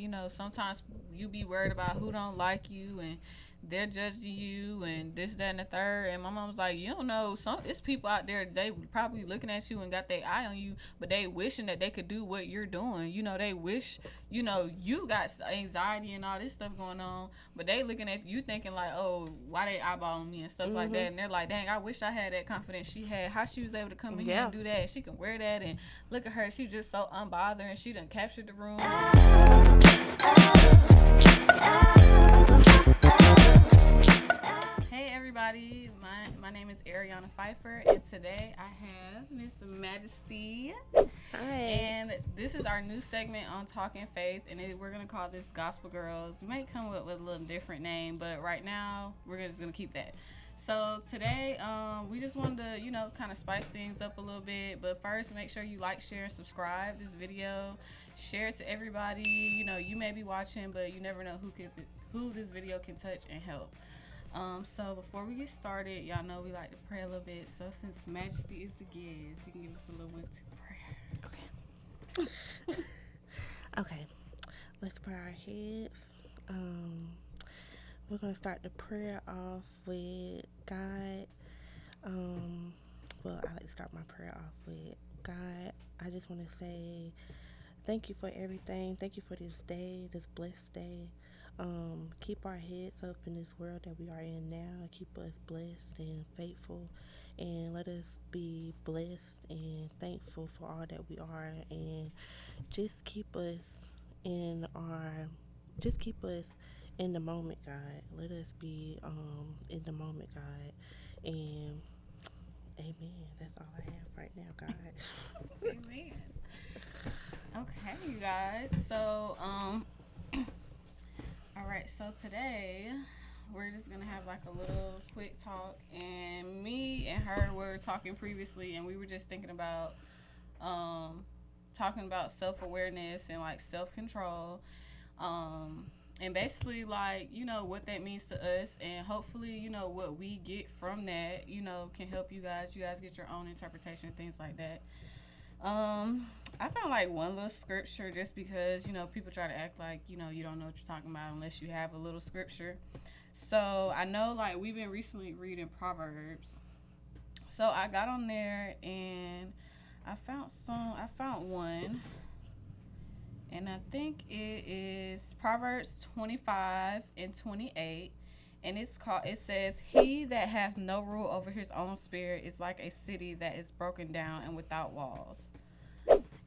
like, sometimes you be worried about who don't like you and they're judging you and this, that, and the third. And my mom was like, you don't know, it's people out there, they probably looking at you and got their eye on you, but they wishing that they could do what you're doing. They wish, you got anxiety and all this stuff going on, but they looking at you thinking like, oh, why they eyeballing me and stuff like that. And they're like, dang, I wish I had that confidence she had. How she was able to come in here and do that, and she can wear that, and look at her, she's just so unbothered, and she done captured the room. Hey everybody, my name is Ariana Pfeiffer, and today I have Miss Majesty. Hi. And this is our new segment on Talking Faith, and we're going to call this Gospel Girls. We might come up with a little different name, but right now we're just going to keep that. So today we just wanted to, kind of spice things up a little bit. But first, make sure you like, share, and subscribe this video. Share it to everybody. You may be watching, but you never know who this video can touch and help. So before we get started, y'all know we like to pray a little bit. So since Majesty is the guest, you can give us a little went to prayer. Okay. Let's pray our heads. We're gonna start the prayer off with God. Well, I like to start my prayer off with God. I just want to say thank you for everything. Thank you for this day, this blessed day. Keep our heads up in this world that we are in now. Keep us blessed and faithful, and let us be blessed and thankful for all that we are. And just keep us in the moment, God. Let us be in the moment, God. And amen. That's all I have right now, God. Amen. Okay, you guys. So, all right. So today we're just gonna have like a little quick talk, and me and her were talking previously, and we were just thinking about talking about self-awareness and like self-control, and basically like what that means to us, and hopefully what we get from that can help you guys get your own interpretation, things like that. I found like one little scripture, just because people try to act like you don't know what you're talking about unless you have a little scripture. So I know like we've been recently reading Proverbs, so I got on there and I found one, and I think it is Proverbs 25:28, and it says, "He that hath no rule over his own spirit is like a city that is broken down and without walls."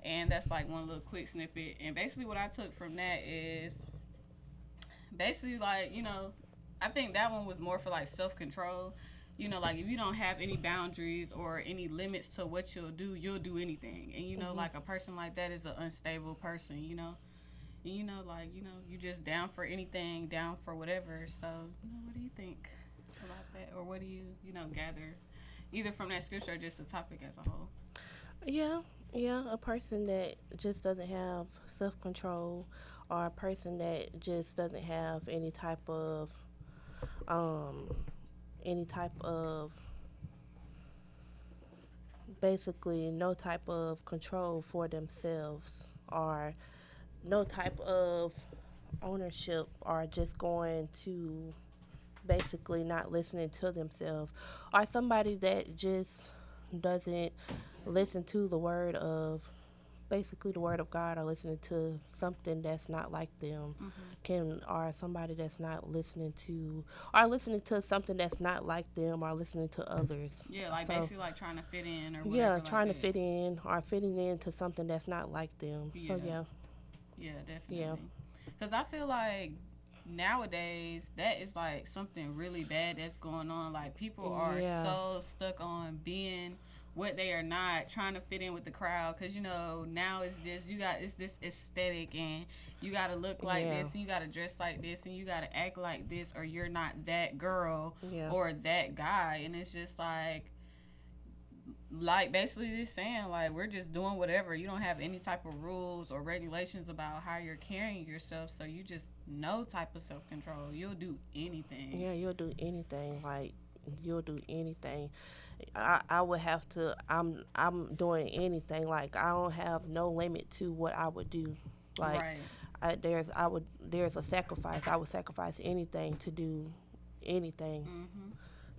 And that's like one little quick snippet. And basically what I took from that is basically like, I think that one was more for like self-control. Like if you don't have any boundaries or any limits to what you'll do anything. And like a person like that is an unstable person, And you just down for anything, down for whatever. So, what do you think about that? Or what do you, gather either from that scripture or just the topic as a whole? Yeah, a person that just doesn't have self-control, or a person that just doesn't have um, any type of, basically no type of control for themselves, or no type of ownership, or just going to basically not listening to themselves, or somebody that just doesn't listen to the word of God, or listening to something that's not like them, or somebody that's not listening to, or listening to something that's not like them, or listening to others. Yeah, like basically like trying to fit in or whatever. Yeah, trying to fit in, or fitting into something that's not like them. Yeah. So yeah. Yeah, definitely. Because I feel like nowadays that is like something really bad that's going on. Like people are so stuck on being what they are not, trying to fit in with the crowd, because now it's just it's this aesthetic, and you got to look like this, and you got to dress like this, and you got to act like this, or you're not that girl or that guy. And it's just like basically just saying like we're just doing whatever. You don't have any type of rules or regulations about how you're carrying yourself, so you just no type of self-control. You'll do anything. Yeah, you'll do anything. Like you'll do anything. I would have to. I'm doing anything. Like I don't have no limit to what I would do. Like right. there's a sacrifice. I would sacrifice anything to do anything. Mhm.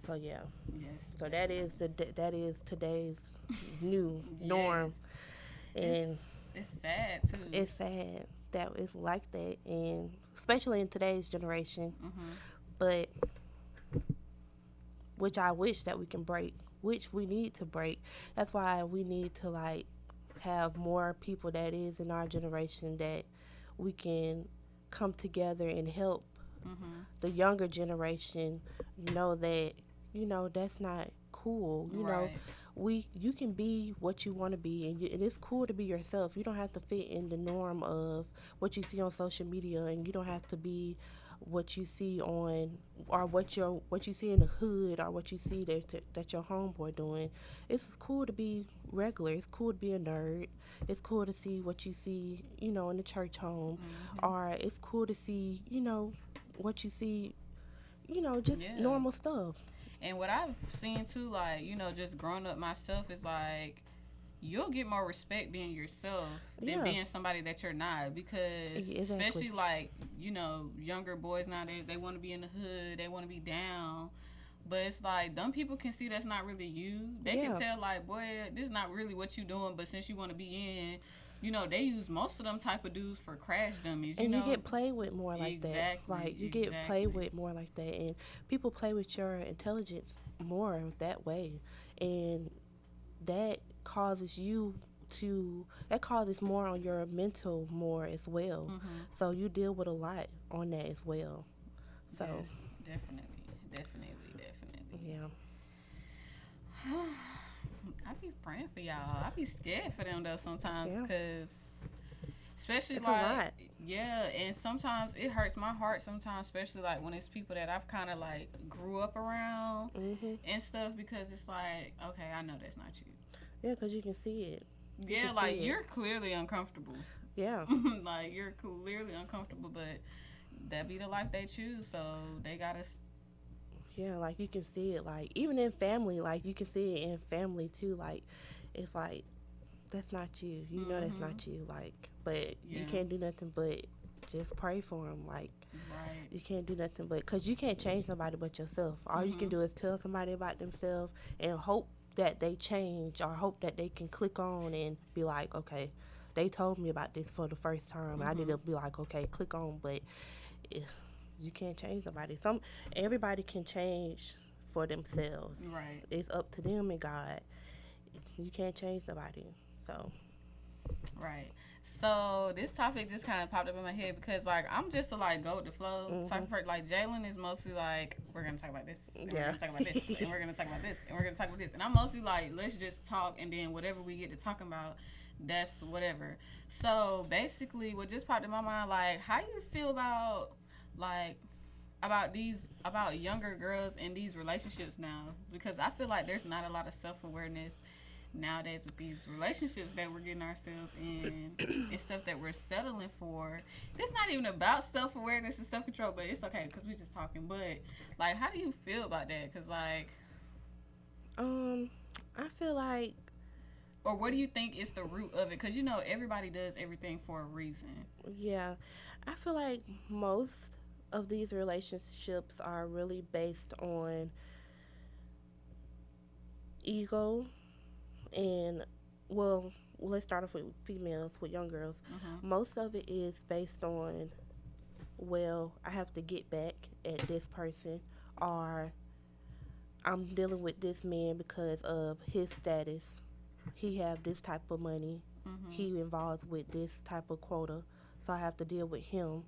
So yeah. Yes, So definitely. that is today's new Yes. norm, It's and it's sad too. it's sad that it's like that, and especially in today's generation. Mhm. But which I wish that we can break, which we need to break. That's why we need to like have more people that is in our generation that we can come together and help Mhm. the younger generation know that that's not cool. Right. You can be what you want to be, and it's cool to be yourself. You don't have to fit in the norm of what you see on social media, and you don't have to be what you see on or what you see in the hood or what you see that your homeboy doing. It's cool to be regular. It's cool to be a nerd. It's cool to see what you see, in the church home, Mhm. or it's cool to see, what you see, just Yeah. normal stuff. And what I've seen too, like, just growing up myself, is like you'll get more respect being yourself than Yeah, being somebody that you're not. Because exactly. especially like, younger boys nowadays, they want to be in the hood, they want to be down. But it's like dumb people can see that's not really you. They can Yeah, tell like, boy, this is not really what you doing. But since you want to be in, they use most of them type of dudes for crash dummies. and you get played with more like that. Exactly, Like you get played exactly. with more like that, and people play with your intelligence more that way, and that causes you that causes more on your mental more as well. Mhm. So you deal with a lot on that as well. So Yes, definitely, definitely, definitely. yeah, I be praying for y'all. I be scared for them though sometimes, yeah, cause especially it's a like, lot. yeah, and sometimes it hurts my heart sometimes, especially like when it's people that I've kind of like grew up around Mhm. and stuff, because it's like, okay, I know that's not you. Yeah, because you can see it. You can Yeah, like see it. you're clearly uncomfortable. Yeah. Like you're clearly uncomfortable, but that be the life they choose, so they gotta. Yeah, like you can see it, like even in family, like you can see it in family too. Like it's like that's not you. You know that's Mhm. not you. Like, but you Yeah. can't do nothing but just pray for them. Like Right. you can't do nothing but because you can't change nobody but yourself. All you can Mhm. do is tell somebody about themselves and hope that they change or hope that they can click on and be like, okay, they told me about this for the first time. I need to Mhm. be like, okay, click on, but if you can't change nobody. Everybody can change for themselves. Right. It's up to them and God. You can't change nobody. So Right. So this topic just kind of popped up in my head because like I'm just a like go with the flow type mhm. of person. Like Jalen is mostly like we're gonna talk about this and we're Yeah. gonna talk about this and we're gonna talk about this and we're gonna talk about this, and I'm mostly like let's just talk, and then whatever we get to talking about, that's whatever. So basically, what just popped in my mind, like how you feel about like about younger girls in these relationships now, because I feel like there's not a lot of self-awareness nowadays with these relationships that we're getting ourselves in and stuff that we're settling for. It's not even about self-awareness and self-control, but it's okay because we're just talking. But like, how do you feel about that? Because like, um, I feel like or what do you think is the root of it? Because everybody does everything for a reason. yeah, I feel like most of these relationships are really based on ego and well, let's start off with females, with young girls. Mhm. Most of it is based on well, I have to get back at this person, or I'm dealing with this man because of his status. He have this type of money. Mhm. He involves with this type of quota, so I have to deal with him.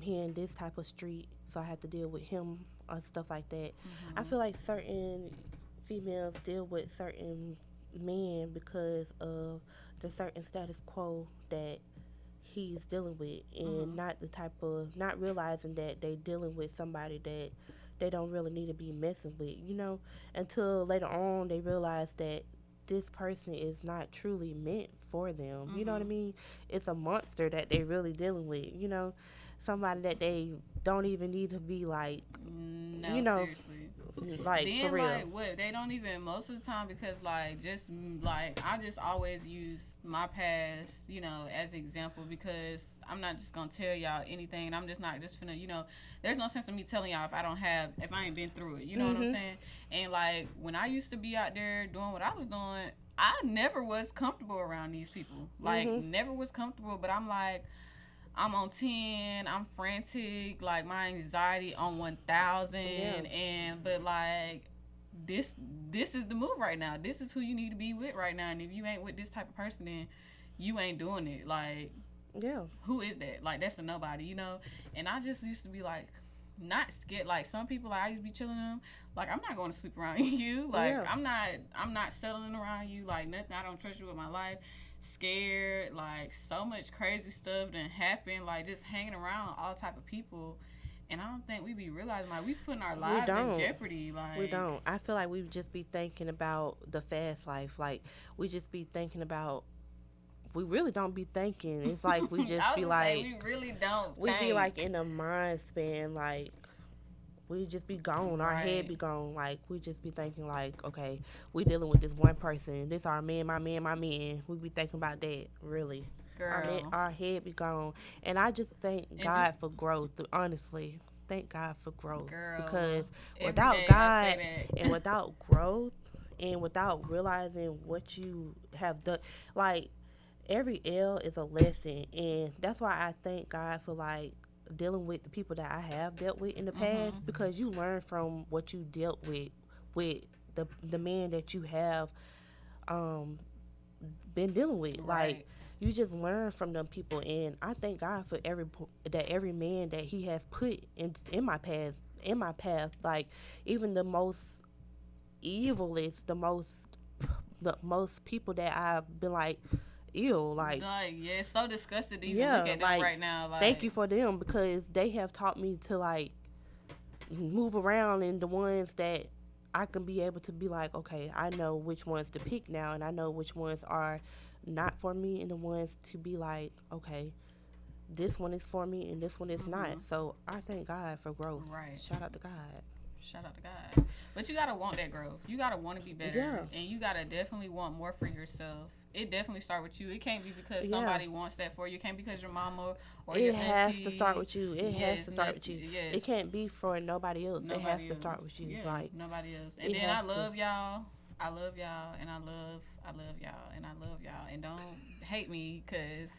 He in this type of street, so I have to deal with him or stuff like that. I Mhm. feel like certain females deal with certain men because of the certain status quo that he's dealing with, and Mhm. not the type of not realizing that they dealing with somebody that they don't really need to be messing with, until later on they realize that this person is not truly meant for them. You know what I Mhm. mean? It's a monster that they really dealing with, somebody that they don't even need to be like, No, you know, seriously. Like, for Then real. like what they don't even most of the time because like just like I just always use my past as an example because I'm not just gonna tell y'all anything and I'm just not just finna there's no sense in me telling y'all if I ain't been through it, you know what I'm saying. And like when I used to be out there doing what I was doing, I never was comfortable around these people, like never was comfortable. But I'm like, I'm on 10, I'm frantic, like my anxiety on 1,000. Yeah. And but like this this is the move right now. This is who you need to be with right now. And if you ain't with this type of person, then you ain't doing it. Like, Yeah. who is that? Like, that's a nobody. And I just used to be like not scared. Like some people, like I used to be chilling them. Like I'm not going to sleep around you. Like Yeah. I'm not settling around you. Like nothing. I don't trust you with my life. Scared. Like so much crazy stuff done happened. Like just hanging around all type of people. And I don't think we be realizing like we putting our We lives in don't. jeopardy. Like We don't. I feel like we just be thinking about the fast life. Like, we just be thinking about. We really don't be thinking. It's like we just I be was gonna say like. we really don't We be like think. in a mind span. Like, we just be gone. Our head Right. be gone. Like, we just be thinking like, okay, we dealing with this one person. This our man, my man, my man. We be thinking about that. Really. Girl. Our head be gone. And I just thank And do, God for growth. Honestly, thank God for growth girl. because Every without day I God say and that. without growth and without realizing what you have done, like, every L is a lesson, and that's why I thank God for like dealing with the people that I have dealt with in the past, Mhm. because you learn from what you dealt with the man that you have um been dealing with. Like, Right. you just learn from them people, and I thank God for every man that He has put in my path, like, even the most evilest, the most people that I've been like, ew, like, Like, yeah, it's so disgusted to even look yeah, at them like, right now. thank you Like, for them, because they have taught me to like move around in the ones that I can be able to be like, okay, I know which ones to pick now, and I know which ones are not for me, and the ones to be like, okay, this one is for me, and this one is not. mhm. So I thank God for growth. Right. Shout out to God. Shout out to God. But you gotta want that growth. You gotta want to be better, Yeah, and you gotta definitely want more for yourself. It definitely start with you. It can't be because yeah. somebody wants that for you. It can't be because your mama or your It has to start auntie. with you. It has Yes, to start with you. yes. It can't be for nobody else. It has Nobody to else. start with you. Yeah, Like, nobody else. And it then I has to. love y'all. I love y'all, and I love y'all, and I love y'all, and don't hate me, cause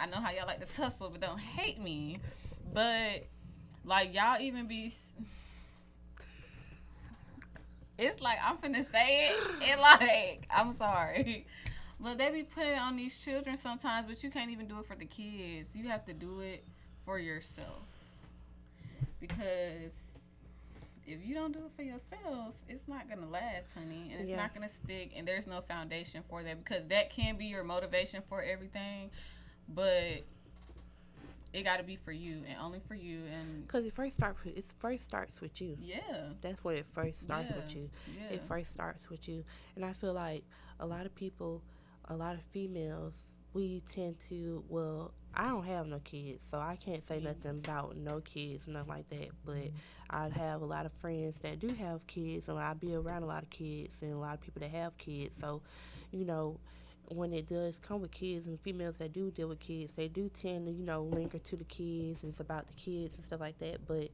I know how y'all like to tussle, but don't hate me. But like y'all even be, it's like I'm finna say it, and like I'm sorry, but they be putting it on these children sometimes. But you can't even do it for the kids. You have to do it for yourself because if you don't do it for yourself, it's not gonna last, honey, and it's Yeah. not gonna stick. And there's no foundation for that because that can be your motivation for everything, but it got to be for you and only for you. And Cause it first starts with you. yeah, That's where it first starts yeah, with you. yeah. It first starts with you. And I feel like a lot of people, a lot of females, we tend to, well, I don't have no kids, so I can't say Mm. nothing about no kids, nothing like that. But I have a lot of friends that do have kids, and I be around a lot of kids and a lot of people that have kids. So, you know, when it does come with kids and females that do deal with kids, they do tend to, linger to the kids, and it's about the kids and stuff like that. But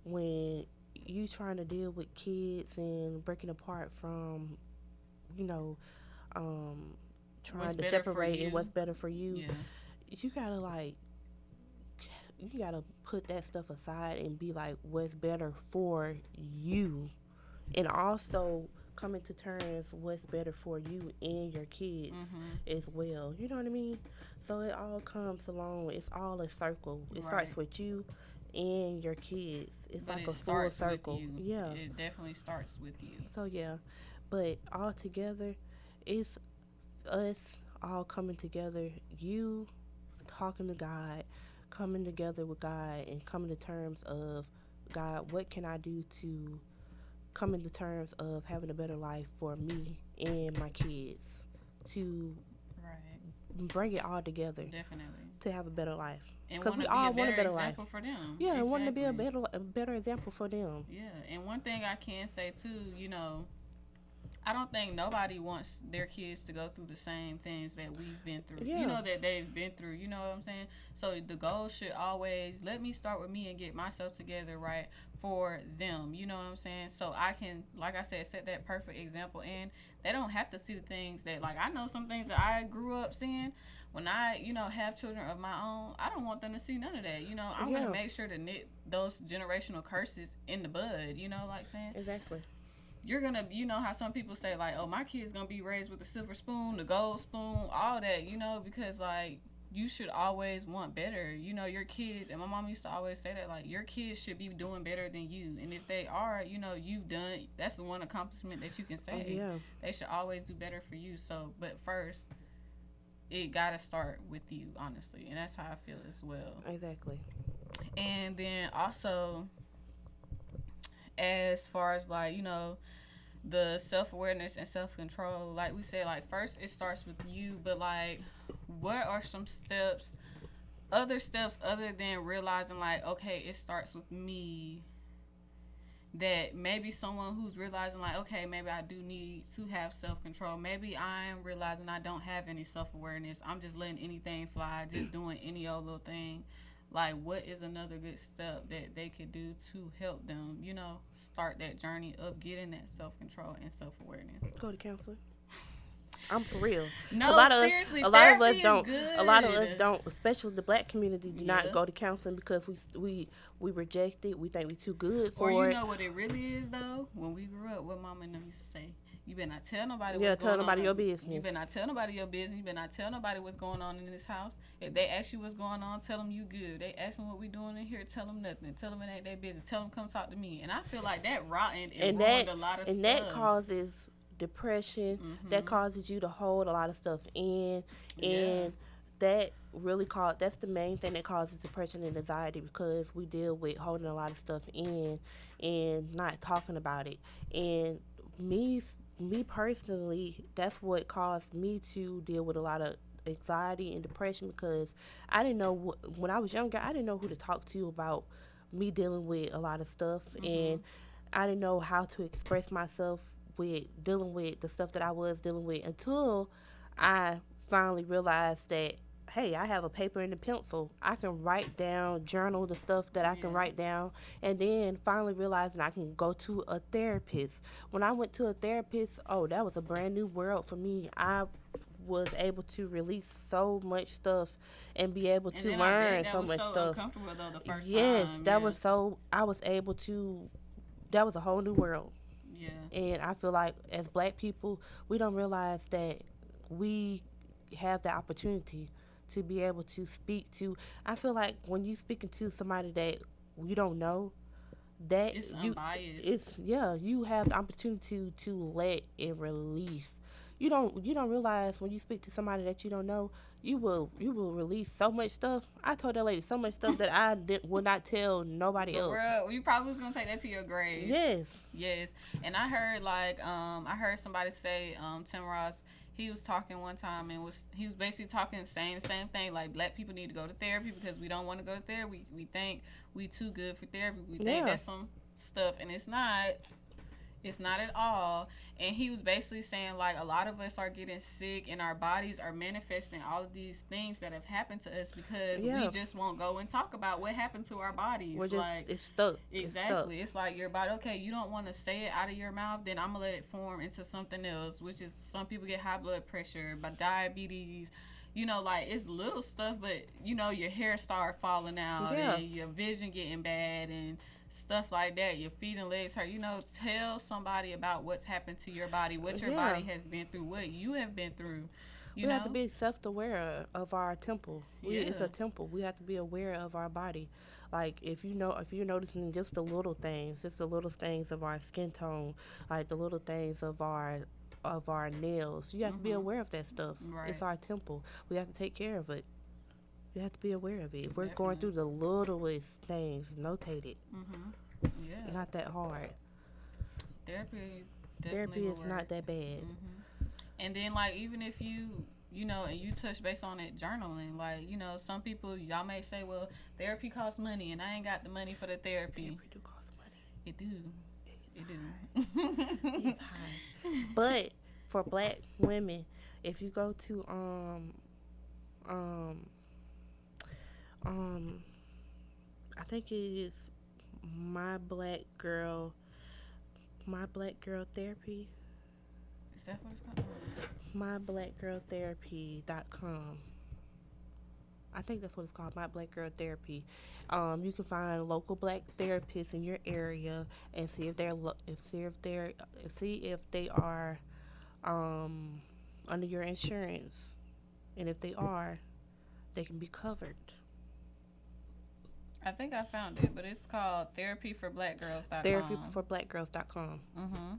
when you trying to deal with kids and breaking apart from, you know, um, What's trying to better for separate and you? what's better for you, Yeah. you gotta like, you gotta put that stuff aside and be like, what's better for you, and also coming to terms what's better for you and your kids Mhm. as well. You know what I mean? So it all comes along. It's all a circle. It starts Right. with you and your kids. It's But like it a full starts with circle. you. Yeah. It definitely starts with you. So yeah, but all together, it's us all coming together. You talking to God, coming together with God, and coming to terms of, God, what can I do to come into terms of having a better life for me and my kids, to Right. bring it all together. Definitely. to have a better life. And Because want we to be a all want a better better life. example for them. Yeah, and wanting to be Exactly. a better example for them. Yeah. And one thing I can say too, I don't think nobody wants their kids to go through the same things that we've been through. Yeah. That they've been through. You know what I'm saying? So the goal should always let me start with me and get myself together right for them. You know what I'm saying? So I can, like I said, set that perfect example. And they don't have to see the things that, like, I know some things that I grew up seeing. When I, have children of my own, I don't want them to see none of that. I'm Yeah. going to make sure to nip those generational curses in the bud, like saying? Exactly. You're gonna, how some people say, like, oh, my kid's gonna be raised with a silver spoon, the gold spoon, all that, because, like, you should always want better. Your kids, and my mom used to always say that, like, your kids should be doing better than you. And if they are, you've done, that's the one accomplishment that you can say. Oh, yeah. They should always do better for you. So, but first, it gotta start with you, honestly. And that's how I feel as well. Exactly. And then also, as far as, like, the self-awareness and self-control, like we said, like, first it starts with you, but, like, what are some other steps other than realizing, like, okay, it starts with me, that maybe someone who's realizing, like, okay, maybe I do need to have self-control, maybe I'm realizing I don't have any self-awareness, I'm just letting anything fly, just doing any old little thing, like, what is another good step that they could do to help them, start that journey of getting that self-control and self-awareness? Go to counseling. I'm for real. No, seriously, a lot of us don't. Good. A lot of us don't, especially the black community, do not go to counseling because we reject it. We think we too good for it. Or you know what it really is though? When we grew up, what mama and them used to say, you better not tell nobody what's going on. Tell nobody your business. You better not tell nobody your business. You better not tell nobody what's going on in this house. If they ask you what's going on, tell them you good. They ask them what we doing in here, tell them nothing. Tell them it ain't their business. Tell them come talk to me. And I feel like that rotten and ruined a lot of stuff. And that causes depression. Mm-hmm. That causes you to hold a lot of stuff in. And that really that's the main thing that causes depression and anxiety, because we deal with holding a lot of stuff in and not talking about it. And me personally, that's what caused me to deal with a lot of anxiety and depression, because I didn't know when I was younger, I didn't know who to talk to about me dealing with a lot of stuff. And I didn't know how to express myself with dealing with the stuff that I was dealing with, until I finally realized that, hey, I have a paper and a pencil. I can write down, journal the stuff that I can write down, and then finally realizing I can go to a therapist. When I went to a therapist, that was a brand new world for me. I was able to release so much stuff and be able to learn so much stuff. Uncomfortable though the first yes, time. that was so. I was able to. That was a whole new world. Yeah. And I feel like as black people, we don't realize that we have the opportunity to be able to speak to. I feel like when you speaking to somebody that you don't know, that it's unbiased. You have the opportunity to let it release. You don't realize when you speak to somebody that you don't know, you will release so much stuff. I told that lady so much stuff that I would not tell nobody else. You probably was gonna take that to your grave. Yes. And I heard somebody say, Tim Ross, he was talking one time and he was basically saying the same thing, like, black people need to go to therapy because we don't want to go to therapy. We think we too good for therapy. We think that's some stuff, and it's not. It's not at all. And he was basically saying, like, a lot of us are getting sick and our bodies are manifesting all of these things that have happened to us because we just won't go and talk about what happened to our bodies. We're just, like, it's stuck. Exactly. It's like your body, okay, you don't want to say it out of your mouth, then I'm going to let it form into something else, which is some people get high blood pressure, but diabetes. Like, it's little stuff, but, your hair start falling out and your vision getting bad and stuff like that, your feet and legs hurt. Tell somebody about what's happened to your body, what your body has been through, what you have been through. We have to be self-aware of our temple. It's a temple. We have to be aware of our body. Like, if you're noticing just the little things of our skin tone, like the little things of our nails, you have to be aware of that stuff. Right. It's our temple. We have to take care of it. We have to be aware of it. If we're going through the littlest things, notate it. Yeah. Not that hard. Therapy is not that bad. And then, like, even if you and you touch base on it, journaling. Like, some people, y'all may say, well, therapy costs money and I ain't got the money for the therapy. Therapy do cost money. It do. It's It high. do. It's high. But for black women, if you go to um um I think it is my black girl my black girl therapy Is that what it's called? myblackgirltherapy.com. I think that's what it's called, My Black Girl Therapy. You can find local black therapists in your area and see if see if they are um, under your insurance, and if they are, they can be covered. I think I found it, but it's called therapyforblackgirls.com. Therapyforblackgirls.com, Mm-hmm.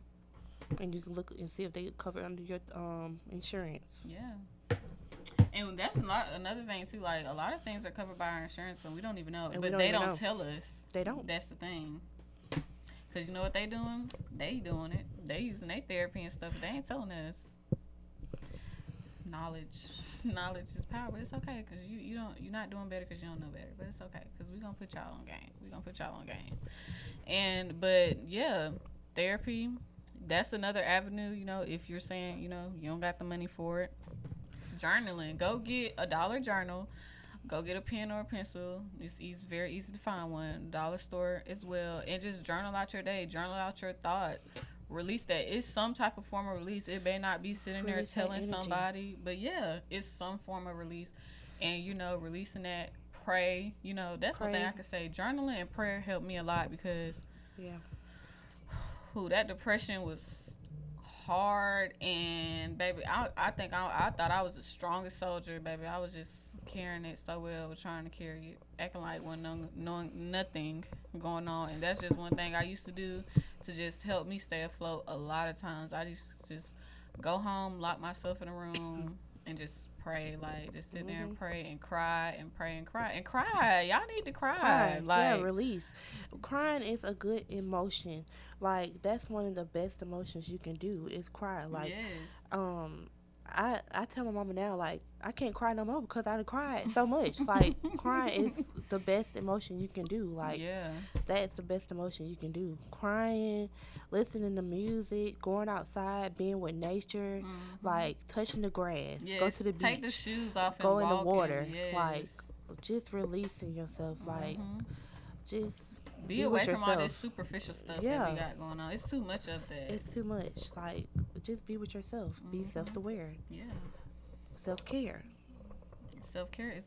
and you can look and see if they cover under your insurance. Yeah. And that's not another thing too. Like, a lot of things are covered by our insurance, and we don't even know. And But don't they even don't know. tell us. They don't. That's the thing. Cause you know what they doing? They doing it. They using their therapy and stuff. But they ain't telling us. Knowledge is power. But it's okay, cause you're not doing better because you don't know better. But it's okay, cause we gonna put y'all on game. But yeah, therapy. That's another avenue. If you're saying you don't got the money for it. Journaling. Go get a dollar journal. Go get a pen or a pencil. It's very easy to find one. Dollar store as well. And just journal out your day. Journal out your thoughts. Release that. It's some type of form of release. It may not be sitting there Release that telling energy. somebody, but yeah, it's some form of release. And releasing that. Pray. That's one thing I can say. Journaling and prayer helped me a lot because Yeah. that depression was hard. And baby, I think I thought I was the strongest soldier. Baby, I was just carrying it so well, trying to carry it, acting like one knowing nothing going on. And that's just one thing I used to do to just help me stay afloat. A lot of times I just go home, lock myself in a room, and just pray. Like, just sit there and pray and cry and pray and cry and cry. Y'all need to cry. Yeah, release. Crying is a good emotion. Like, that's one of the best emotions you can do is cry. Like, yes. I tell my mama now, like, I can't cry no more because I done cried so much. Like, crying is the best emotion you can do. Like, Yeah. that's the best emotion you can do. Crying, listening to music, going outside, being with nature, like touching the grass, Yes. go to the beach, Take the shoes off and go in the walk water, yes. like just releasing yourself, like just be away from all this superficial stuff that Yeah. we got going on. It's too much of that. It's too much. Like, just be with yourself. Be self-aware. Yeah. Self-care. Self-care is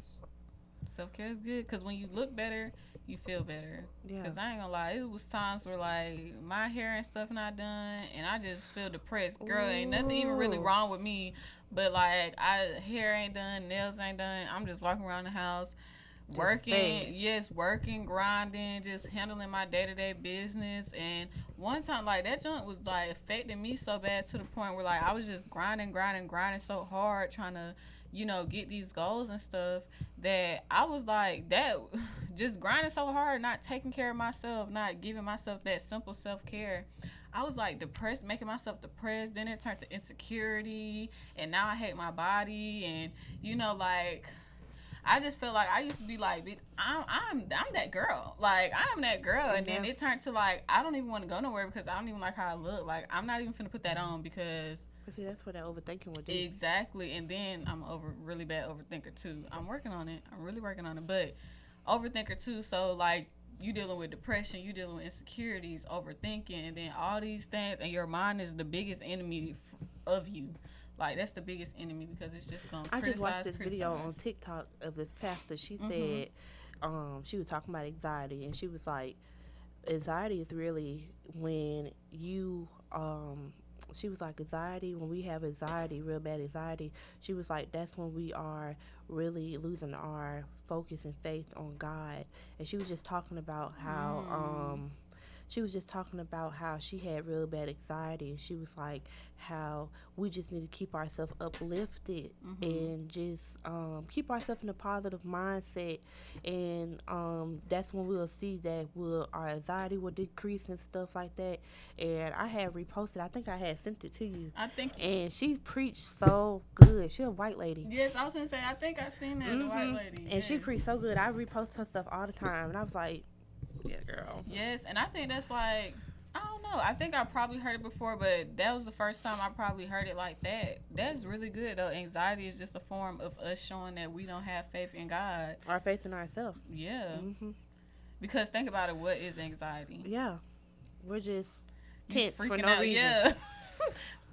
good because when you look better, you feel better. Yeah. Because I ain't gonna lie, it was times where like my hair and stuff not done, and I just feel depressed. Girl, ain't nothing even really wrong with me, but like hair ain't done, nails ain't done. I'm just walking around the house. Just Working, sad. yes, working, grinding, just handling my day-to-day business. And one time, like, that junk was like affecting me so bad to the point where like I was just grinding so hard trying to get these goals and stuff that I was like that just grinding so hard, not taking care of myself, not giving myself that simple self-care. I was like depressed, making myself depressed. Then it turned to insecurity, and now I hate my body. And like, I just feel like I used to be like, I'm that girl. Like, I'm that girl. And then it turned to like, I don't even want to go nowhere because I don't even like how I look. Like, I'm not even finna put that on because. But see, that's what that overthinking would do. Exactly. And then I'm really bad overthinker too. I'm working on it. I'm really working on it. But overthinker too. So like, you dealing with depression, you dealing with insecurities, overthinking, and then all these things, and your mind is the biggest enemy of you. Like, that's the biggest enemy because it's just going to criticize. I just watched this video on TikTok of this pastor. She said, she was talking about anxiety, and she was like, anxiety is really when you, she was like, anxiety, when we have anxiety, real bad anxiety, she was like, that's when we are really losing our focus and faith on God. And she was just talking about how, she was just talking about how she had real bad anxiety. She was like how we just need to keep ourselves uplifted Mhm. and just keep ourselves in a positive mindset, and that's when we'll see that our anxiety will decrease and stuff like that. And I had reposted. I think I had sent it to you, I think. and she preached so good. She a white lady. Yes, I was gonna say. I think I seen that the white lady. And she Yes. preached so good. I repost her stuff all the time, and I was like, yeah, girl. Yes, and I think that's like. I don't know. I think I probably heard it before, but that was the first time I probably heard it like that. That's really good though. Anxiety is just a form of us showing that we don't have faith in God. Our faith in ourselves. Yeah. Hmm. Because think about it, what is anxiety? Yeah, we're just You tense for freaking no out, reason. yeah.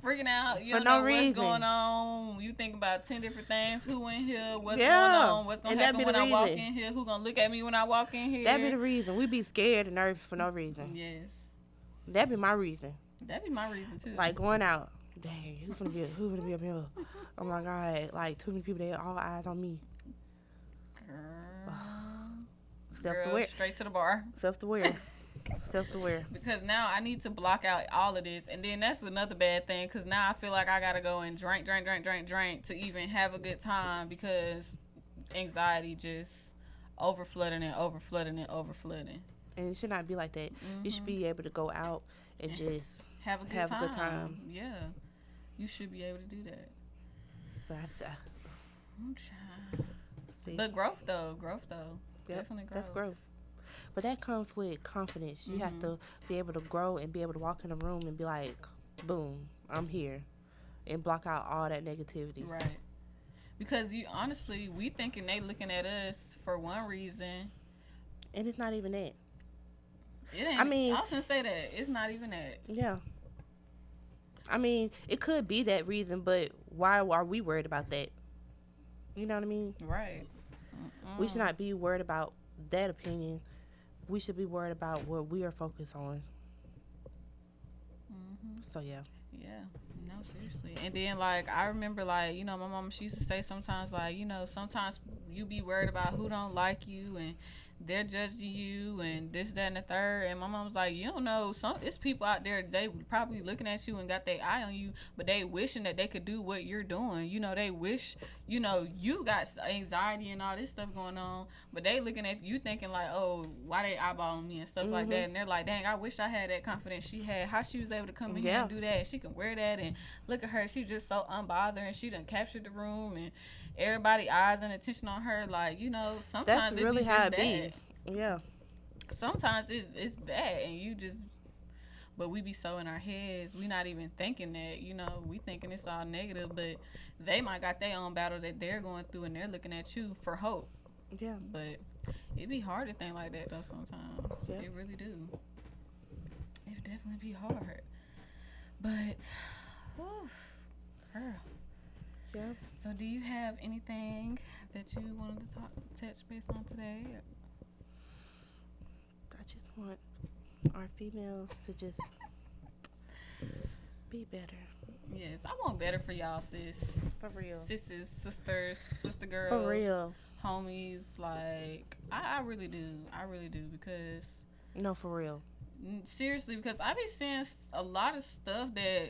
Freaking out, you For don't no know what's reason. going on. You think about 10 different things. Who in here? What's going Yeah, on? What's gonna and that happen be the when I walk reason. in here? Who gonna look at me when I walk in here? That be the reason. We be scared and nervous for no reason. Yes, That be my reason. that'd be my reason too. Like going out. Dang, who gonna be up here? Oh my God, like too many people. They all eyes on me. girl, Self to girl, wear. straight to the bar. Self to wear. Self to wear. Because now I need to block out all of this, and then that's another bad thing. Because now I feel like I gotta go and drink to even have a good time because anxiety just overflooding and overflooding and overflooding. And it should not be like that. You should Mhm. be able to go out and just Have a good have time. a good time. Yeah, you should be able to do that. But I'm trying. see, But growth though, definitely growth. that's growth. But that comes with confidence. You have Mhm. to be able to grow and be able to walk in a room and be like, boom, I'm here. And block out all that negativity. Right. Because you honestly, we thinking they looking at us for one reason. And it's not even that. It ain't. I mean- I was gonna say that it's not even that. Yeah. I mean, it could be that reason, but why are we worried about that? You know what I mean? Right. We should not be worried about that opinion. We should be worried about what we are focused on. So, yeah. Yeah. No, seriously. And then like I remember like, you know, my mom she used to say sometimes like, you know, sometimes you be worried about who don't like you and they're judging you and this, that, and the third. And my mom was like, you don't know, it's people out there, they probably looking at you and got their eye on you, but they wishing that they could do what you're doing. You know, they wish, you know, you got anxiety and all this stuff going on, but they looking at you thinking like, oh, why they eyeballing me and stuff like that. And they're like, dang, I wish I had that confidence she had. How she was able to come in here and do that. She can wear that and look at her. She's just so unbothered and she done captured the room and everybody eyes and attention on her. Like, you know, sometimes That's really it be how just it that. be. Yeah. Sometimes it's that and you just, but we be so in our heads, we not even thinking that, you know, we thinking it's all negative, but they might got their own battle that they're going through and they're looking at you for hope. Yeah. But it be hard to think like that though sometimes. Yeah. It really do. It definitely be hard. But whew, girl. Yeah. So do you have anything that you wanted to touch base on today? I just want our females to just be better. Yes, I want better for y'all, sis. For real. Sisters, sister girls. For real. Homies, like, I really do. I really do because... No, for real. Seriously, because I be seeing a lot of stuff that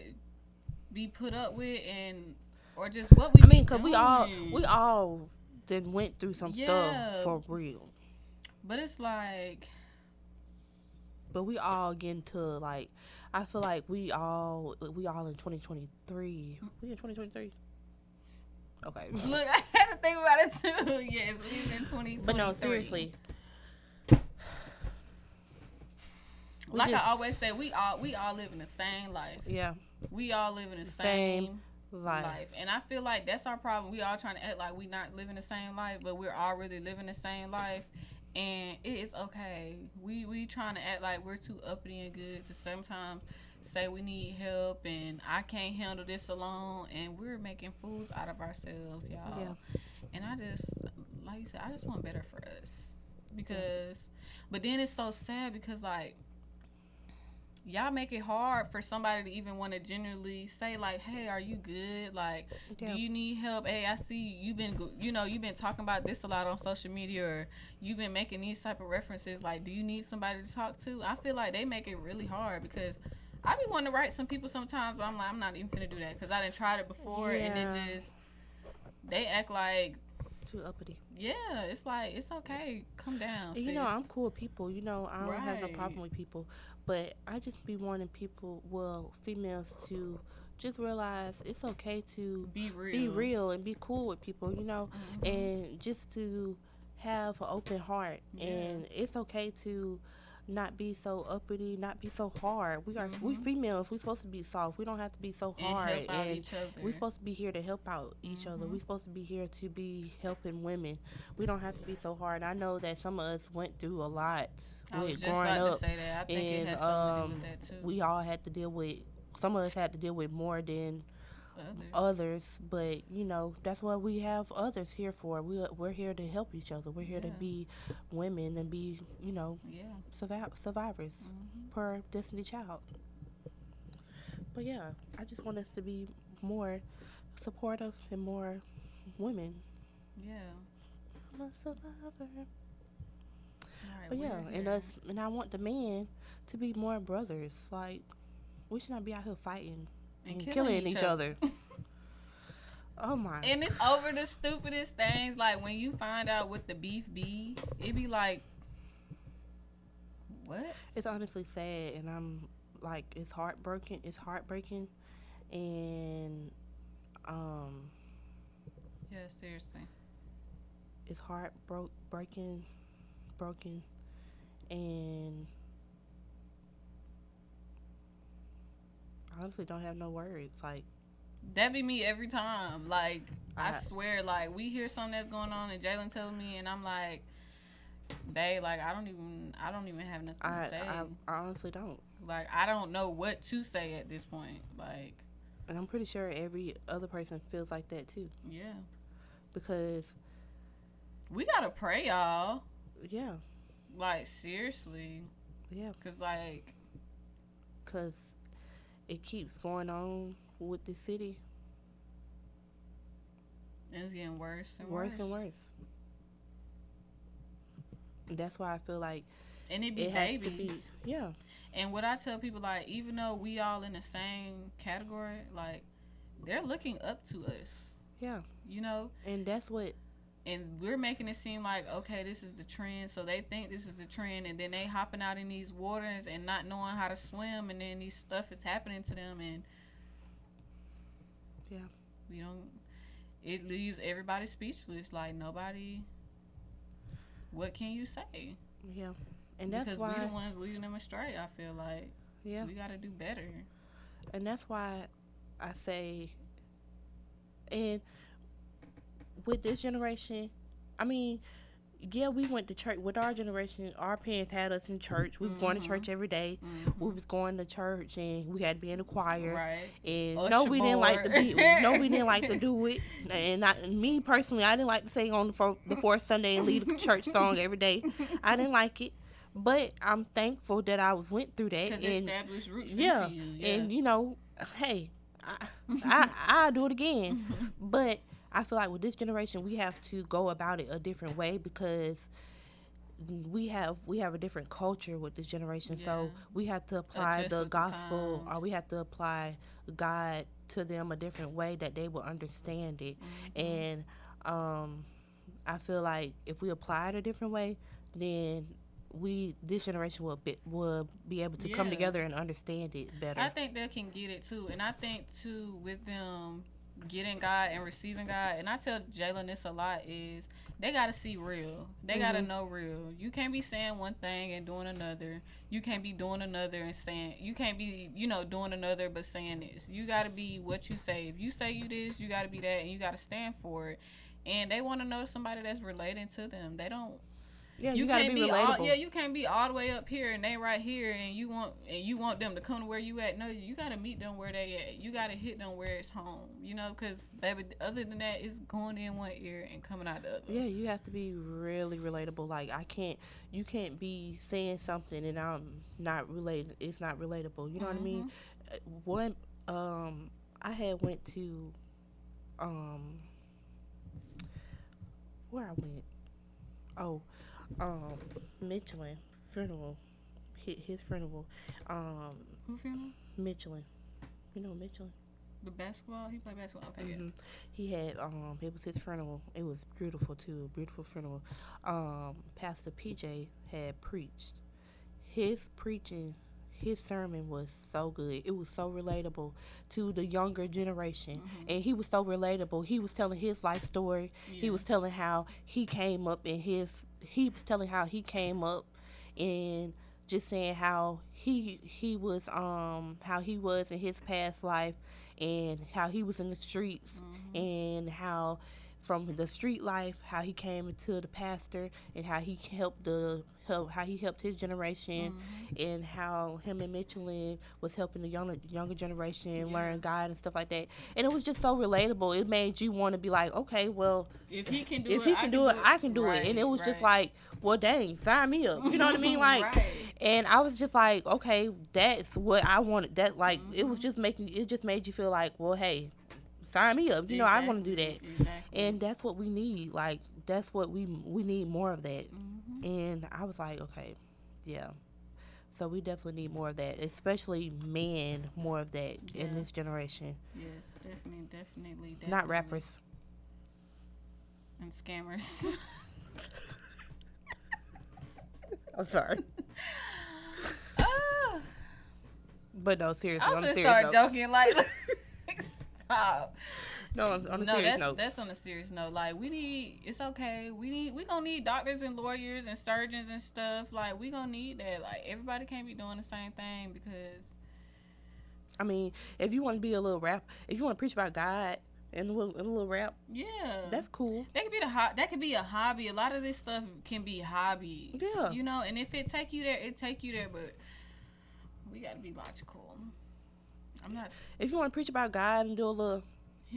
be put up with and... Or just what we because we all then went through some stuff for real. But it's like... But we all get into, like, I feel like we all in 2023. We in 2023? Okay. Look, I had to think about it too. Yes, we in 2023. But no, seriously. Like I always say, we all live in the same life. Yeah. We all live in the same life. And I feel like that's our problem. We all trying to act like we not living the same life, but we're all really living the same life. And it is okay. We trying to act like we're too uppity and good to sometimes say we need help and I can't handle this alone. And we're making fools out of ourselves, y'all. Yeah. And I just, like you said, I just want better for us. Because, but then it's so sad because, like, y'all make it hard for somebody to even want to genuinely say like, hey, are you good? Like, do Yeah. you need help? Hey, I see you've been you've been talking about this a lot on social media, or you've been making these type of references. Like, do you need somebody to talk to? I feel like they make it really hard because I be wanting to write some people sometimes, but I'm like, I'm not even gonna do that because I done tried it before and it Yeah. just, they act like, Too uppity. yeah, it's like, it's okay, come down, And, sis. I'm cool with people. I don't have no Right. problem with people. But I just be wanting people, well, females, to just realize it's okay to Be be real. real and be cool with people, Mm-hmm. and just to have an open heart. Yeah. And it's okay to not be so uppity, not be so hard. We Mm-hmm. females, we supposed to be soft. We don't have to be so And hard. help out And each we other. supposed to be here to help out each other. Mm-hmm. We supposed to be here to be helping women. We don't have to be so hard. I know that some of us went through a lot I was with just growing about to up, say that. I think it and has something to do with that too. we all had to deal with. Some of us had to deal with more than Others. others, but that's what we have others here for. We're here to help each other. We're here to Yeah. be women and be Yeah. survivors Mm-hmm. per Destiny Child. But yeah, I just want us to be more supportive and more women. Yeah. I'm a survivor. All right. But yeah, We're and here. us, and I want the men to be more brothers. Like, we should not be out here fighting And and killing killing each each other. other. Oh my. And it's over the stupidest things. Like when you find out what the beef be, it be like, what? It's honestly sad, and I'm like, it's heartbreaking. It's heartbreaking, and um, Yeah, seriously. it's breaking, broken, and I honestly don't have no words. Like, That be me every time. Like, I I, swear, like, we hear something that's going on and Jalen telling me, and I'm like, babe, like, I don't even have nothing to I, say. I, I honestly don't. Like, I don't know what to say at this point. Like, And I'm pretty sure every other person feels like that too. yeah. Because, We gotta pray, y'all. yeah, Like, seriously. yeah, Cause, like, because it keeps going on with the city, it's getting worse and worse worse. and worse. And that's why I feel like And it be it has to be, babies. yeah, And what I tell people, like, even though we all in the same category, like, they're looking up to us, yeah. you know? And that's what, And we're making it seem like, okay, this is the trend. So they think this is the trend. And then they hopping out in these waters and not knowing how to swim. And then these stuff is happening to them. And yeah, we don't, it leaves everybody speechless. Like, nobody, what can you say? yeah. And that's Because why, we the ones leading them astray, I feel like. yeah. We got to do better. And that's why I say, and with this generation, I mean, yeah, we went to church. With our generation, our parents had us in church. We was going to church every day. We was going to church, and we had to be in the choir. Right. And Usher we didn't like to be. No, we didn't like to board. do it. And me personally, I didn't like to sing on the fourth Sunday and lead a church song every day. I didn't like it. But I'm thankful that I went through that. Because And established roots yeah, into you. Yeah. and hey, I'll do it again. But I feel like with this generation, we have to go about it a different way because we have a different culture with this generation. Yeah. So we have to apply Adjust the with the gospel, or times. we have to apply God to them a different way that they will understand it. And I feel like if we apply it a different way, then this generation will be able to come Yeah. together and understand it better. I think they can get it too. And I think too with them getting God and receiving God, and I tell Jalen this a lot, is they gotta see real. They gotta know real. You can't be saying one thing and doing another. You can't be doing another and saying, you can't be, doing another but saying this. You gotta be what you say. If you say you this, you gotta be that, and you gotta stand for it. And they want to know somebody that's relating to them. They don't. Yeah, you You gotta can't be be all relatable. yeah, you can't be all the way up here and they right here and you want them to come to where you at. No, you gotta meet them where they at. You gotta hit them where it's home. You know, because baby, other than that, it's going in one ear and coming out the other. Yeah, you have to be really relatable. Like you can't be saying something and I'm not related. It's not relatable. You know what I mean? Mhm. One, I had went to um where I went. Oh, um, Michelin funeral. His funeral. Um, Who funeral? Michelin. You know Michelin. The basketball. He played basketball. Okay, yeah. He had it was his funeral. It was beautiful too, beautiful funeral. Pastor PJ had preached. His preaching, his sermon was so good. It was so relatable to the younger generation, Mhm. and he was so relatable. He was telling his life story. He Yeah. was telling how he came up in his. He was telling how he came up, and just saying how he was in his past life, and how he was in the streets, Mhm. and how from the street life how he came into the pastor, and how he how he helped his generation, Mhm. and how him and Michelin was helping the younger generation Yeah. learn God and stuff like that. And it was just so relatable. It made you want to be like, okay, well, If he can do if it, he I can can do do it, it. I can do it. And Right. it was just Right. like, well, dang, sign me up. You know what I mean? Like, Right. and I was just like, okay, that's what I wanted. That like, it was Mhm. just it just made you feel like, well, hey, sign me up. You know, I want to do Exactly. that, Exactly. and that's what we need. Like, that's what we need more of that. Mhm. And I was like, okay, yeah. So we definitely need more of that, especially men, more of that in Yeah. this generation. Yes. Definitely. Definitely. Not Definitely. rappers. And scammers. I'm sorry, Ah, but no, seriously, I'm on a gonna serious start note. joking like. Stop. No, on a No, serious note. that's on a serious note. Like we need, it's okay. We gonna need doctors and lawyers and surgeons and stuff. Like we gonna need that. Like everybody can't be doing the same thing because I mean, if you want to be a little rap, if you want to preach about God and a little rap, yeah, that's cool. that could be that could be a hobby. A lot of this stuff can be hobbies. Yeah. You know, and if it take you there, it take you there. But we gotta be logical. I'm not. If you want to preach about God and do a little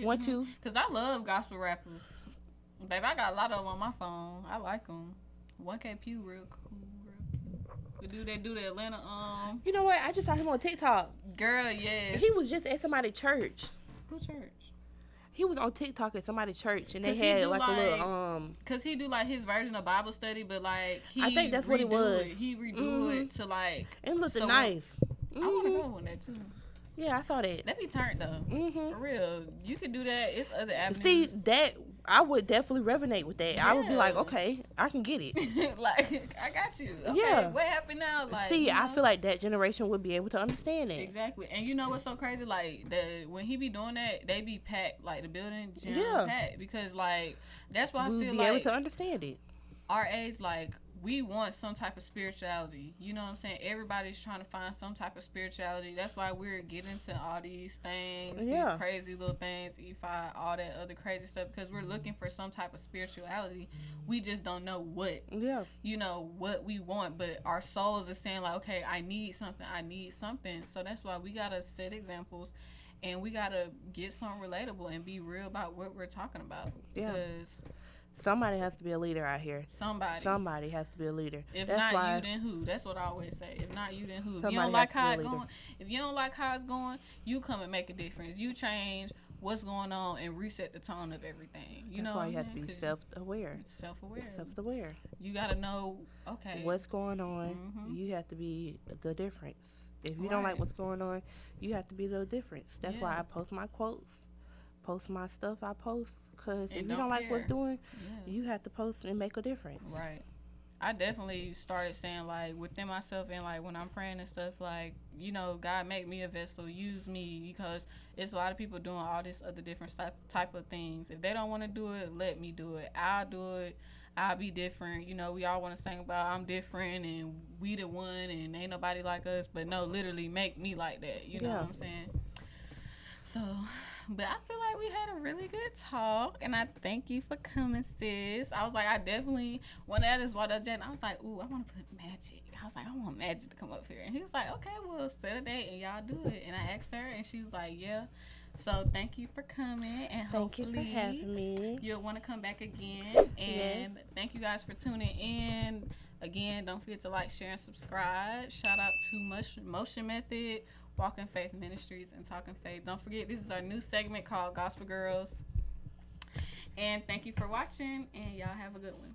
one two, Cause I love gospel rappers. Babe, I got a lot of them on my phone. I like them. 1K Pew real cool. The dude that do the Atlanta you know what? I just saw him on TikTok. girl, yes. He was just at somebody's church. Who church? He was on TikTok at somebody's church, and they 'Cause he had do like a little Cause he do like his version of Bible study, but like he I think that's what it was. He redo it to like. It looked so nice. I want to go on that too. Yeah, I saw that. That be turned though. For real, you could do that. It's other avenues. See that I would definitely resonate with that. I would be like, Yeah. okay, I can get it. like I got you. Okay, Yeah. what happened now? Like, See, you know? I feel like that generation would be able to understand that. Exactly. And you know what's so crazy? Like when he be doing that, they be packed, like the building gym packed, because like that's why I We feel would be like able to understand it. our age, like we want some type of spirituality. You know what I'm saying? Everybody's trying to find some type of spirituality. That's why we're getting into all these things, these crazy little things, E5, all that other crazy stuff, because we're looking for some type of spirituality. We just don't know what. Yeah. You know what we want, but our souls are saying like, okay, I need something. So that's why we gotta set examples, and we gotta get something relatable and be real about what we're talking about. Yeah. Because somebody has to be a leader out here. Somebody has to be a leader. If That's not why you, then who? That's what I always say. If not you, then who? If you somebody don't like has to how be a it's leader. going, if you don't like how it's going, you come and make a difference. You change what's going on and reset the tone of everything. You That's know why what you I'm have to be saying? self-aware. Self-aware. Self-aware. You gotta know. Okay. What's going on? Mhm. You have to be the difference. If you don't like Right. what's going on, you have to be the difference. That's why Yeah. I post my quotes, post my stuff I post. Because if And you don't like what's care. doing, Yeah. you have to post and make a difference. Right. I definitely started saying like within myself and like when I'm praying and stuff, like, you know, God make me a vessel, use me, because it's a lot of people doing all this other different type of things. If they don't want to do it, let me do it. I'll do it. I'll be different. You know, we all want to sing about I'm different and we the one and ain't nobody like us, but no, literally make me like that. You know Yeah. what I'm saying? So, but I feel like we had a really good talk, and I thank you for coming, sis. I was like, I definitely, when I just walked up, Jen, I was like, ooh, I want to put Magic. I was like, I want Magic to come up here. And he was like, okay, we'll set a date and y'all do it. And I asked her, and she was like, yeah. So thank you for coming, and Thank you for having me. you'll want to come back again. Yes. And thank you guys for tuning in. Again, don't forget to like, share, and subscribe. Shout out to Motion Method, Walking Faith Ministries, and Talking Faith. Don't forget, this is our new segment called Gospel Girls. And thank you for watching, and y'all have a good one.